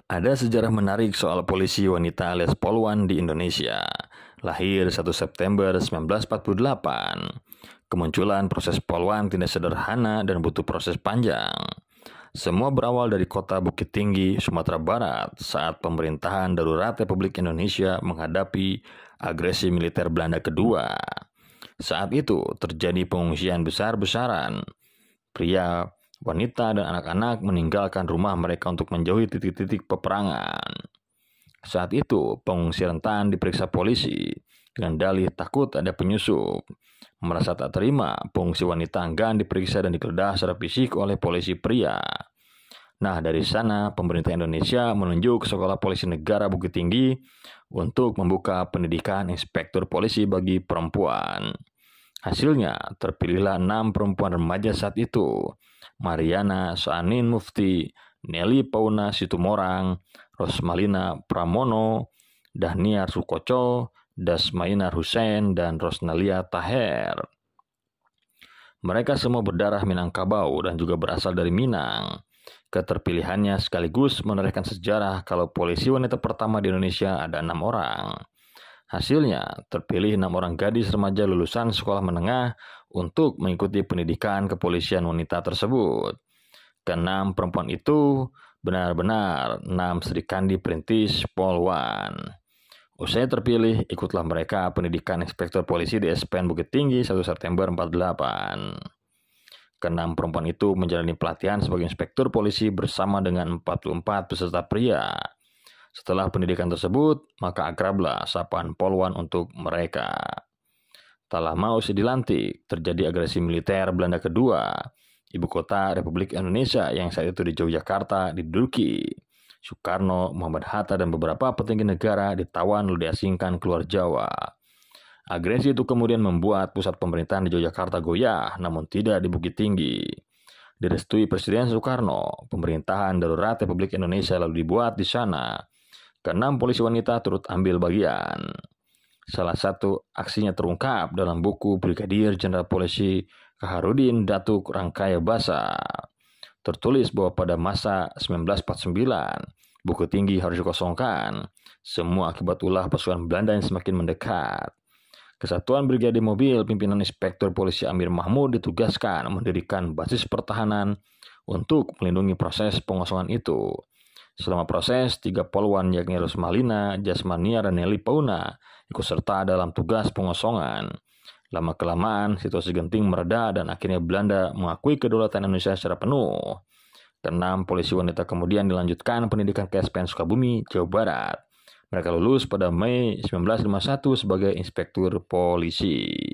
Ada sejarah menarik soal polisi wanita alias Polwan di Indonesia. Lahir 1 September 1948. Kemunculan proses Polwan tidak sederhana dan butuh proses panjang. Semua berawal dari kota Bukit Tinggi, Sumatera Barat saat pemerintahan darurat Republik Indonesia menghadapi agresi militer Belanda kedua. Saat itu terjadi pengungsian besar-besaran. Pria, wanita, dan anak-anak meninggalkan rumah mereka untuk menjauhi titik-titik peperangan. Saat itu, pengungsi rentan diperiksa polisi dengan dalih takut ada penyusup. Merasa tak terima, pengungsi wanita enggan diperiksa dan digeledah secara fisik oleh polisi pria. Nah, dari sana pemerintah Indonesia menunjuk Sekolah Polisi Negara Bukit Tinggi untuk membuka pendidikan inspektur polisi bagi perempuan. Hasilnya, terpilihlah 6 perempuan remaja saat itu: Mariana Saanin Mufti, Nelly Pauna Situmorang, Rosmalina Pramono, Dahniar Sukoco, Dasmainar Hussein, dan Rosnalia Taher. Mereka semua berdarah Minangkabau dan juga berasal dari Minang. Keterpilihannya sekaligus menorehkan sejarah kalau polisi wanita pertama di Indonesia ada 6 orang. Hasilnya, terpilih 6 orang gadis remaja lulusan sekolah menengah untuk mengikuti pendidikan kepolisian wanita tersebut. Ke-6 perempuan itu benar-benar 6 Serikandi Perintis Polwan. Usai terpilih, ikutlah mereka pendidikan inspektur polisi di SPN Bukit Tinggi 1 September 48. Ke-6 perempuan itu menjalani pelatihan sebagai inspektur polisi bersama dengan 44 peserta pria. Setelah pendidikan tersebut, maka akrablah sapaan Polwan untuk mereka. Tak lama usai dilantik, terjadi agresi militer Belanda kedua. Ibu kota Republik Indonesia yang saat itu di Yogyakarta diduduki. Soekarno, Muhammad Hatta, dan beberapa petinggi negara ditawan lalu diasingkan keluar Jawa. Agresi itu kemudian membuat pusat pemerintahan di Yogyakarta goyah, namun tidak di Bukit Tinggi. Direstui Presiden Soekarno, pemerintahan darurat Republik Indonesia lalu dibuat di sana. Ke-6 polisi wanita turut ambil bagian. Salah satu aksinya terungkap dalam buku Brigadir Jenderal Polisi Kaharudin Datuk Rangkaya Basa. Tertulis bahwa pada masa 1949, Bukit Tinggi harus dikosongkan, semua akibat ulah pasukan Belanda yang semakin mendekat. Kesatuan Brigade Mobil pimpinan Inspektur Polisi Amir Mahmud ditugaskan mendirikan basis pertahanan untuk melindungi proses pengosongan itu. Selama proses, 3 polwan yakni Rosmalina, Jasmania, dan Nelly Pauna ikut serta dalam tugas pengosongan. Lama-kelamaan, situasi genting mereda dan akhirnya Belanda mengakui kedaulatan Indonesia secara penuh. Ke-6 polisi wanita kemudian dilanjutkan pendidikan ke SPN Sukabumi, Jawa Barat. Mereka lulus pada Mei 1951 sebagai inspektur polisi.